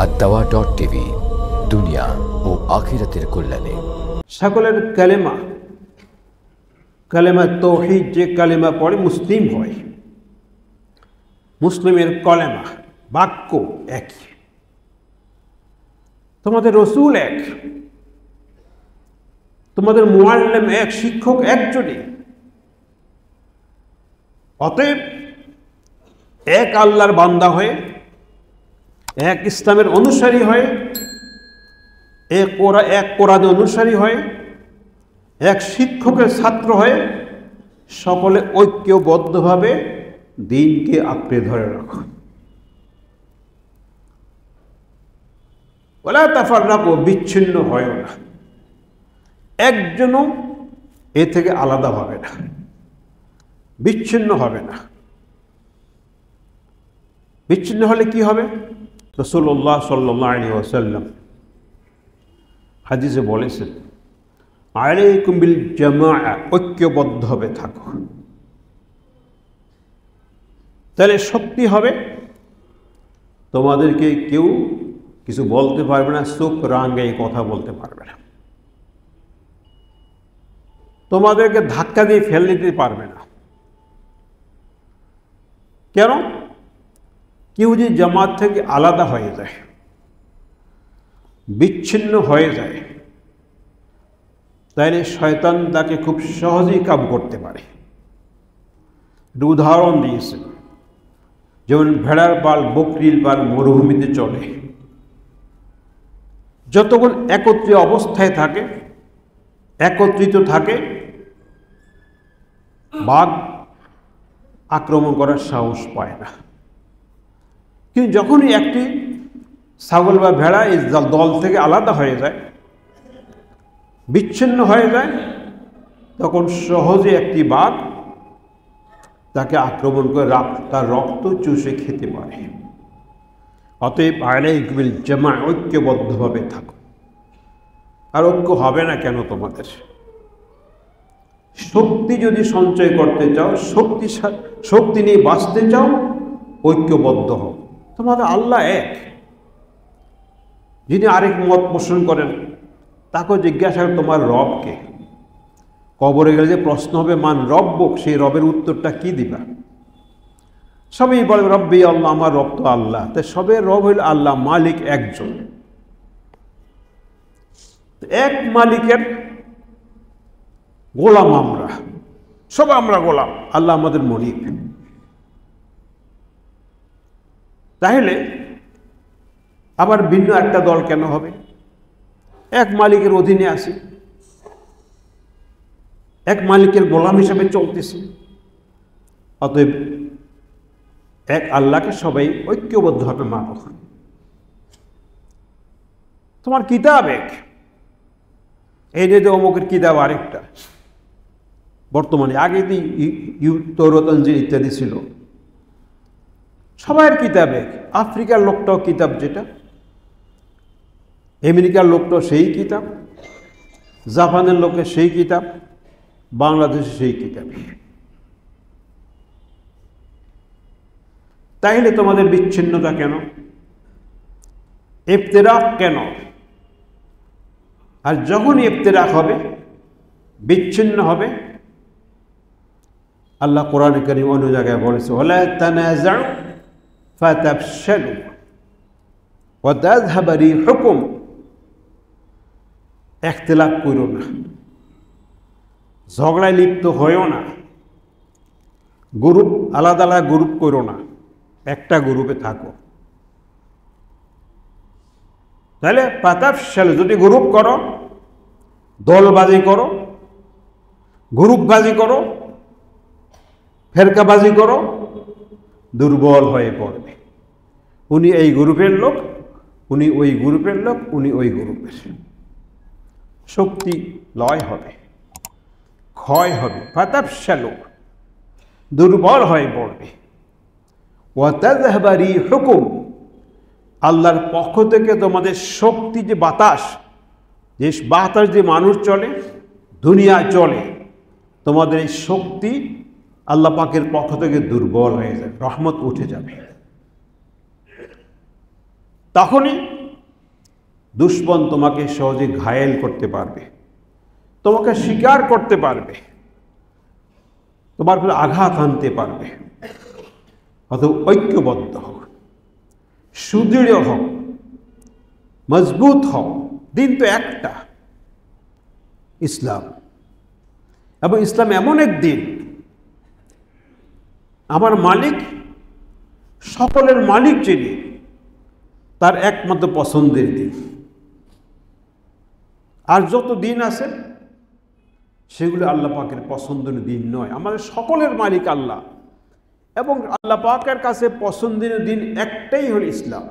আদ-দাওয়া.টিভি, দুনিয়া ও আখিরাতের কল্যাণে। সকলের কালেমা তাওহীদ, যে কালেমা পড়ে মুসলিম হয়। মুসলিমের কলেমা বাক্য এক, তোমাদের রসুল এক, তোমাদের মুআল্লিম এক, শিক্ষক একজনই। অতএব এক আল্লাহর বান্দা হয়ে, এক ইসলামের অনুসারী হয়ে, এক কোরআনের অনুসারী হয়ে, এক শিক্ষকের ছাত্র হয়ে সকলে ঐক্যবদ্ধভাবে দ্বীনকে আঁকড়ে ধরে রাখো। ওয়ালা তাফাররাকু, বিচ্ছিন্ন হয় না, একজনও এ থেকে আলাদা হবে না, বিচ্ছিন্ন হবে না। বিচ্ছিন্ন হলে কি হবে? রাসূলুল্লাহ সাল্লাল্লাহু আলাইহি ওয়াসাল্লাম হাদিসে বলেছেন, আলাইকুম বিল জামাআ, ঐক্যবদ্ধভাবে থাকো। তাহলে শক্তি হবে, তোমাদেরকে কেউ কিছু বলতে পারবে না, চোখ রাঙায় কথা বলতে পারবে না, তোমাদেরকে ধাক্কা দিয়ে ফেলে দিতে পারবে না। কেন? কেউ যদি জামাত থেকে আলাদা হয়ে যায়, বিচ্ছিন্ন হয়ে যায়, তাইলে শয়তান তাকে খুব সহজেই কাবু করতে পারে। একটা উদাহরণ দিয়েছে, যেমন ভেড়ার পাল, বকরির পাল মরুভূমিতে চলে, যতক্ষণ একত্রিত অবস্থায় থাকে, একত্রিত থাকে, বাঘ আক্রমণ করার সাহস পায় না। কিন্তু যখনই একটি ছাগল বা ভেড়া এই দল থেকে আলাদা হয়ে যায়, বিচ্ছিন্ন হয়ে যায়, তখন সহজে একটি বাঘ তাকে আক্রমণ করে তার রক্ত চুষে খেতে পারে। অতএব আলাইকুম বিল জামাআ, ঐক্যবদ্ধভাবে থাকো। আর ঐক্য হবে না কেন? তোমাদের শক্তি যদি সঞ্চয় করতে চাও, শক্তি নিয়ে বাঁচতে চাও, ঐক্যবদ্ধ হও। তোমাদের আল্লাহ এক। যিনি আরেক মত পোষণ করেন তাকে জিজ্ঞাসা করেন, তোমার রবকে? কবরে গেলে যে প্রশ্ন হবে, মান রব্বুক, সেই রবের উত্তরটা কি দিবা? সবই বলে রব্বি আল্লাহ, আমার রব তো আল্লাহ। তাই সবের রব হইল আল্লাহ, মালিক একজন। এক মালিকের গোলাম আমরা, সব আমরা গোলাম, আল্লাহ আমাদের মালিক। তাহলে আবার ভিন্ন একটা দল কেন হবে? এক মালিকের অধীনে আছি, এক মালিকের গোলাম হিসেবে চলতেছি। অতএব এক আল্লাহকে সবাই ঐক্যবদ্ধভাবে মানো। তোমার কিতাব এক, এই যে অমুকের কিতাব আরেকটা। বর্তমানে আগে তৌরাত ইনজিল ইত্যাদি ছিল, সবার কিতাব এক। আফ্রিকার লোকটাও কিতাব যেটা, আমেরিকার লোকটাও সেই কিতাব, জাপানের লোকের সেই কিতাব, বাংলাদেশের সেই কিতাব। তাইলে তোমাদের বিচ্ছিন্নতা কেন? ইফতিরাক কেন? আর যখনই ইফতিরাক হবে, বিচ্ছিন্ন হবে, আল্লাহ কোরআনে কারীম অন্য জায়গায় বলেছে, ওয়ালা তানাযাউ ফাতাফশালু ওয়া তাযহাবা রিহুকুম, ইখতিলাফ করো না, ঝগড়ায় লিপ্ত হইও না, গ্রুপ আলাদা আলাদা গ্রুপ করো না, একটা গ্রুপে থাকো। তাহলে ফাতাফশালু, যদি গ্রুপ করো, দলবাজি করো, গ্রুপবাজি করো, ফেরকাবাজি করো, দুর্বল হয়ে পড়বে। উনি এই গ্রুপের লোক, উনি ওই গ্রুপের লোক, উনি ওই গ্রুপের। শক্তি লয় হবে, ক্ষয় হবে। ফাতাফশালু, দুর্বল হয়ে পড়বে। ওয়া তাযহাবা রিহুকুম, আল্লাহর পক্ষ থেকে তোমাদের শক্তি, যে বাতাস, যে বাতাস যে মানুষ চলে, দুনিয়া চলে, তোমাদের এই শক্তি আল্লাহ পাকের পক্ষ থেকে দুর্বল হয়ে যাবে, রহমত উঠে যাবে। তখনই দুশ্মন তোমাকে সহজে ঘায়েল করতে পারবে, তোমাকে শিকার করতে পারবে, তোমার উপরে আঘাত আনতে পারবে। অতএব ঐক্যবদ্ধ হোক, সুদৃঢ় হোক, মজবুত হোক। দিন তো একটা, ইসলাম। এবং ইসলাম এমন এক দিন, আমার মালিক, সকলের মালিক যিনি, তার একমাত্র পছন্দের দিন। আর যত দিন আছে সেগুলো আল্লাহ পাকের পছন্দের দিন নয়। আমাদের সকলের মালিক আল্লাহ, এবং আল্লাহ পাকের কাছে পছন্দের দিন একটাই হল ইসলাম।